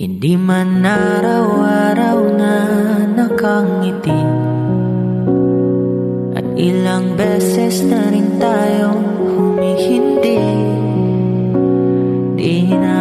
Hindi man araw-araw na nakangiti, at ilang beses na rin tayong humihindi. Di na